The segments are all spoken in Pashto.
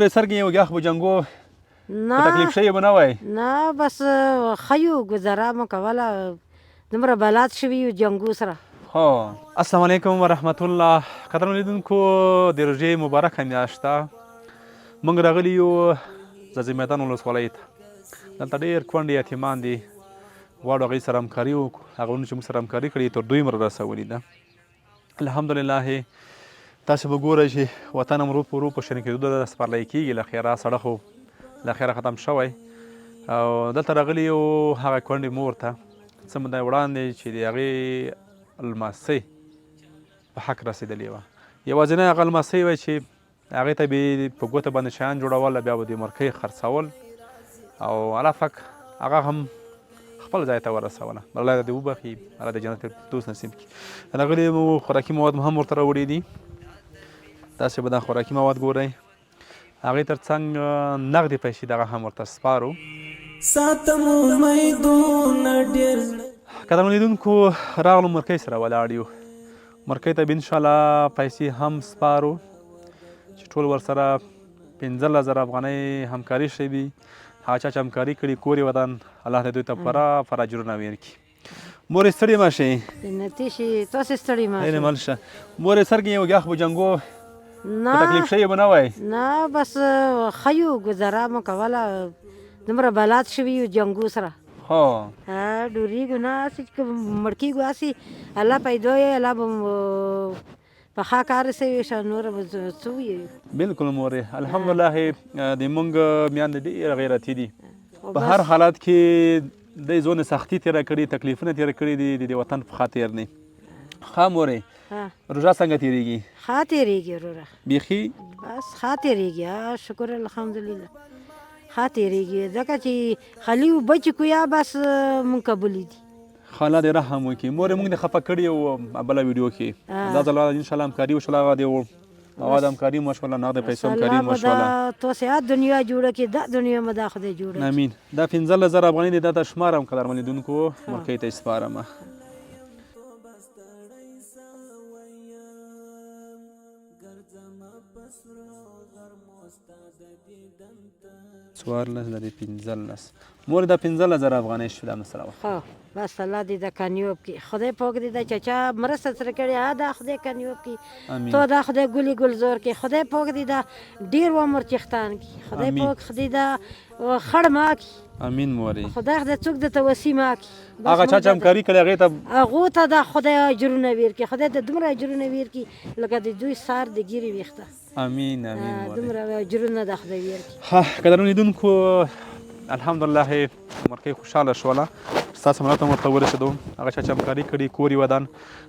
سر کې یو ګیاخ په جنګو په تکلیف شوی به نه وای؟ نه بس ښه یو ګزاره مو کوله دومره بلد شوي یو جنګو سره. هو السلام علیکم ورحمت الله. قدرمنو لیدونکو د روژې مبارکه میاشت ده. موږ راغلي یو ځاځي میدان ولسوالۍ ته. دلته ډېر کونډې یتیمان دي، غواړو هغوی سره همکاري وکړو. هغه چې موږ سره همکاري کړې تر دوی مره رسولي ده. الحمدلله تاسو به ګورئ چې وطن هم ورو په ورو په شنه کېدو ده، سپرلی کېږي. له خیره سړه خو له خیره ختم شوی او دلته راغلي یو هغه کونډې مور ته څه موده وړاندې چې د هغې لمسۍ په حق رسېدلې وه. یوازینۍ هغه لمسۍ وه چې هغې ته به یې په ګوته باندې شیان جوړول، بیا به د مرکۍ خرڅول او الله پاک هغه هم خپل ځای ته ورسوله. الله دې وبخي، الله د جنت فردوس نصیب کړي. راغلي مو خوراکي مواد هم ورته راوړي دي. تاسې به دا خوراکي مواد ګورئ. هغې تر څنګ نغدې پیسې دغه هم ورته سپارو. قدرمنو لیدونکو راغلو مرکۍ سره ولاړ یو. مرکۍ ته به انشاءالله پیسې هم سپارو چې ټول ورسره 15,000 افغانۍ همکاري شوي. هغه چا چې همکاري کړي کور یې ودان، الله دې دوی ته پوره اجرونه ویر کړي. مورې ستړې مه شئ. جنتي شي، تاسې ستړي مه شئ. مل شه. مورې سر کې یو ګیاخ په جنګو په تکلیف شوی به نه وای؟ نه بس ښه یو ګزاره مو کوله دومره بلد شوي یو جنګو سره. هو ډوریږو نه، هسې چې مړ کېږو هسې الله پیدا یې، الله به په ښه کار رسوي شه، نوره به څه ووایو. بلکل مورې، الحمدلله د موږ میندې ډېره غیرتي دي. په هر حالت کې دوی ځونه سختي تېره کړي، تکلیفونه تېره کړي دي د وطن په خاطر نه. ښه مورې، روژه څنګه تېرېږي؟ ښه تېرېږي وروره، بیخي بس ښه تېرېږي. شکر الحمدلله ښه تېرېږي، ځکه چې خالي اوبه چې کویا بس مونږ قبولې دي. خاله دې رحم وکړي. مورې موږ دې خفه کړي وو بله ویډیو کې. دا ځل انشاءالله همکاري وشوله، هغه دې مواد همکاري مو وشوله، نغده پیسو همکاري مو وشوله. الله به دا توسعه دنیا جوړه کړي، دا دنیا مو دا خدای جوړه کړي. امین. دا 15,000 افغانۍ دي، دا ته شمارم قدرمنو لیدونکو، مرکۍ ته یې سپارم. څوارلس دا دی 15. مورې دا 15,000 افغانۍ شو، دا مسله وه. ښه بس الله دې دا کامیاب کړي. خدای پاک دې دا چا مرسته سره کړې دا خدای کامیاب کړي. تو دا خدای ګلي ګلزار کړي. خدای پاک دې دا ډېر عمر چښتان کړي. خدای پاک دې دا خړ مه کړي. امین مورې. خدای خدای څوک درته وسي مه کړي. هغه چا چې همکاري کړې هغو ته دا خدای اجرونه ویر کړي. خدای ته دومره اجرونه ویر کړي لکه د دوی سر د ګیرې ویښته. امین امین مورې. دومره اجرونه د خدای ویر کړي. ښه قدرمنو لیدونکو، الحمدلله مرکۍ خوشحاله شوله. ستاسو ملت هم ورته ورسېدو. هغه چا چې همکاري کړي کور یې ودان.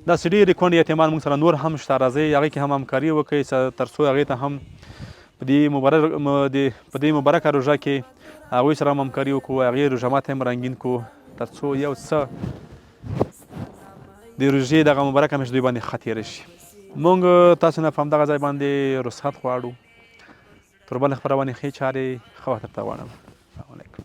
داسې ډېرې کونډې یتیمان موږ سره نور هم شته. راځئ هغې کې هم همکاري وکړئ تر څو هغې ته هم په دې مبارکه روژه کې هغوی سره هم همکاري وکړو، هغې روژه ماتی هم رنګین کړو تر څو یو څه د روژې دغه مبارکه میاشت دوی باندې ښه تېره شي. موږ تاسو نه په همدغه ځای باندې رخصت غواړو. تر بلې خپرونې ښې چارې ښه وخت درته غواړم. السلام علیکم.